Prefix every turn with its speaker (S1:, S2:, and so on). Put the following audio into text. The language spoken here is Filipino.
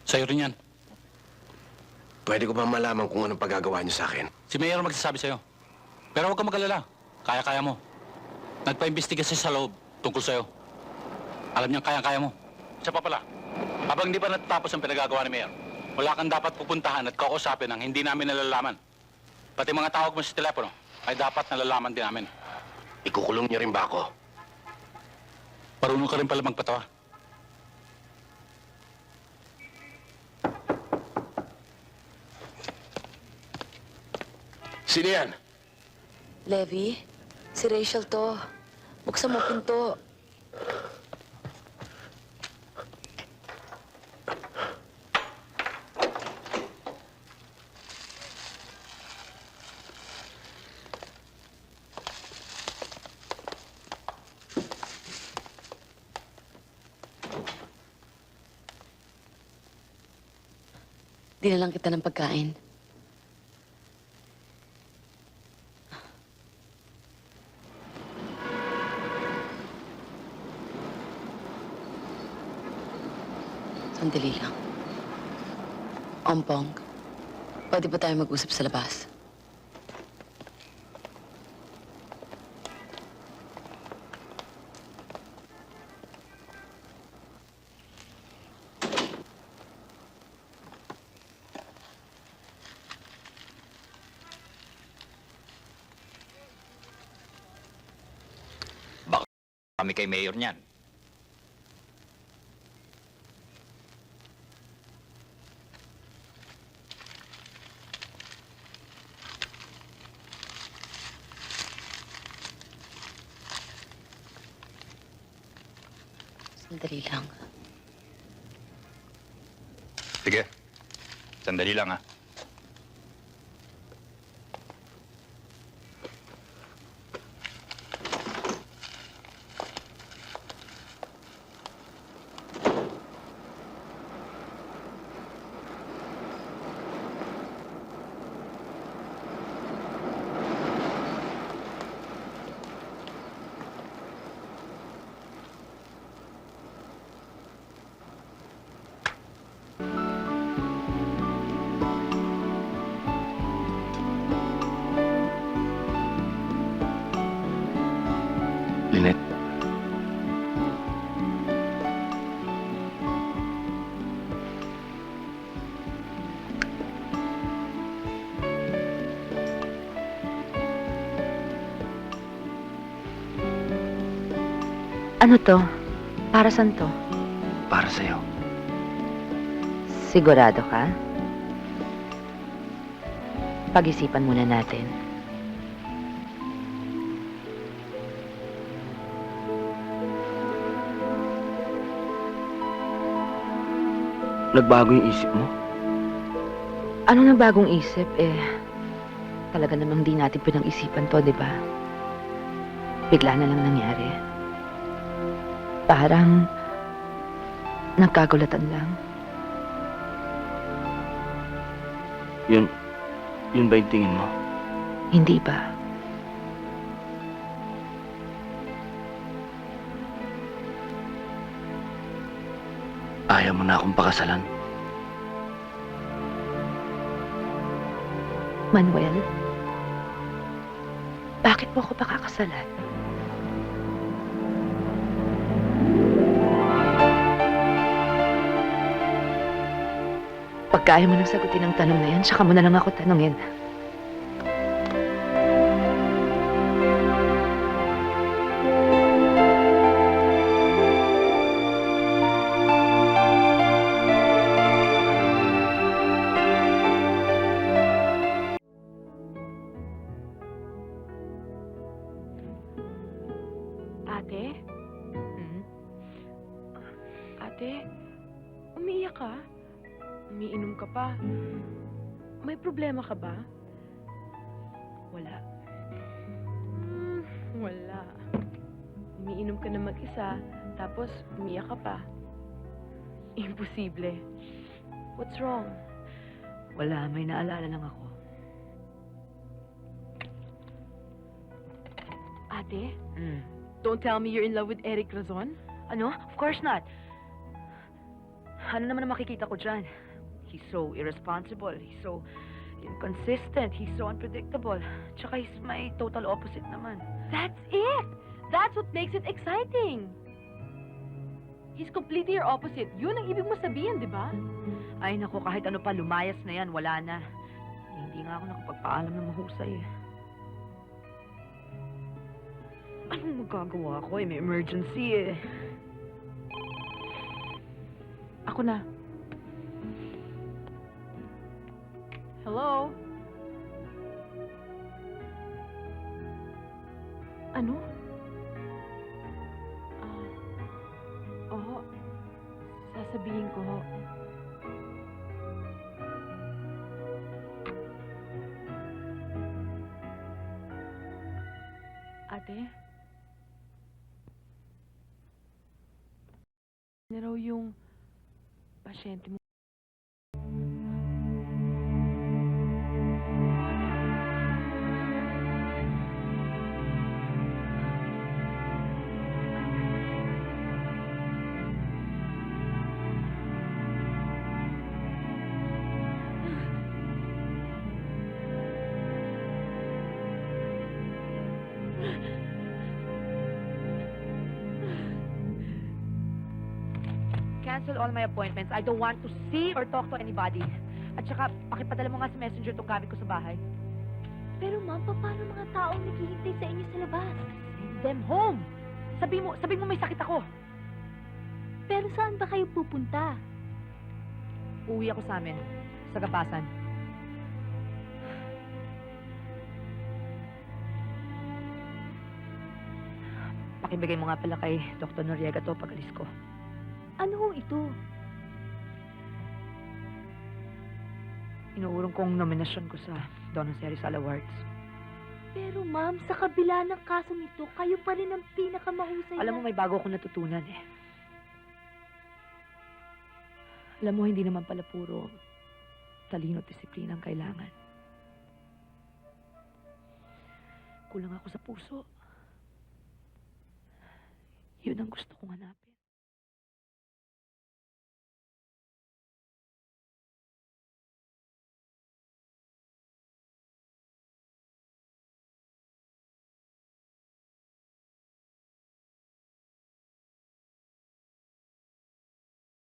S1: Sa'yo rin yan.
S2: Pwede ko ba malaman kung anong pagagawa niyo sa akin?
S1: Si Mayor ang magsasabi sa'yo. Pero huwag kang mag-alala. Kaya-kaya mo. Nagpa-imbestiga siya sa loob tungkol sa'yo. Alam niyang kaya-kaya mo. Siya pa pala, habang hindi pa natatapos ang pinagagawa ni Mayor, wala kang dapat pupuntahan at kakausapin ang hindi namin nalalaman. Pati mga tawag mo sa telepono ay dapat nalalaman din namin.
S2: Ikukulong niyo rin ba ako?
S1: Marunong ka rin pala magpatawa.
S2: Sino yan?
S3: Levi, si Rachel to. Buksan mo pinto. Dinalang kita ng pagkain. Sandali lang. Ompong, pwede ba tayo mag-usap sa labas?
S4: Kami kay Mayor niyan.
S3: Sandali lang.
S4: Sige. Sandali lang, ha?
S2: Lynette.
S5: Ano to? Para saan to?
S2: Para sa'yo.
S5: Sigurado ka? Pag-isipan muna natin.
S2: Nagbago yung isip mo?
S5: Ano na bagong isip? Talaga namang di natin pinag-isipan to, di ba? Bigla na lang nangyari. Parang nagkagulatan lang.
S2: Yun ba yung tingin mo?
S5: Hindi ba?
S2: Ayaw mo na akong pakasalan?
S5: Manuel? Bakit mo ako pakakasalan? Pagka ayaw mo nang sagutin ang tanong na yan, saka mo na lang ako tanungin.
S6: Ate? Ate? Umiiyak ka? Umiinom ka pa? May problema ka ba? Wala. Wala. Umiinom ka na mag-isa, tapos umiiyak ka pa. Imposible. What's wrong?
S5: Wala, may naalala lang ako.
S6: Ate? Don't tell me you're in love with Eric Razon?
S5: Ano? Of course not. Ano naman ang makikita ko dyan? He's so irresponsible. He's so inconsistent. He's so unpredictable. Tsaka he's my total opposite naman.
S6: That's it! That's what makes it exciting! He's completely your opposite. Yun ang ibig mo sabihin, di ba?
S5: Ay, naku, kahit ano pa, lumayas na yan. Wala na. Hindi nga ako nakapagpaalam ng mahusay. Anong magagawa ko? May emergency eh.
S6: Ako na. Hello? Ano? Oo. Sasabihin ko. Ate? Na raw yung pasyente mo.
S5: Cancel all my appointments. I don't want to see or talk to anybody. At saka, pakipadala mo nga sa messenger itong gamit ko sa bahay.
S7: Pero ma'am, paano mga taong naghihintay sa inyo sa labas?
S5: Send them home! Sabi mo may sakit ako.
S7: Pero saan ba kayo pupunta?
S5: Uuwi ako sa amin. Sa Gabasan. Pakibigay mo nga pala kay Dr. Noriega to pag-alis ko.
S7: Ano ho ito?
S5: Inuurong kong nominasyon ko sa Don Jose Rizal Awards.
S7: Pero ma'am, sa kabila ng kasong ito, kayo pa rin ang pinakamahusay
S5: Alam mo, may bago akong natutunan eh. Alam mo, hindi naman pala puro talino at disiplina ang kailangan. Kulang ako sa puso. Yun ang gusto kong hanapin.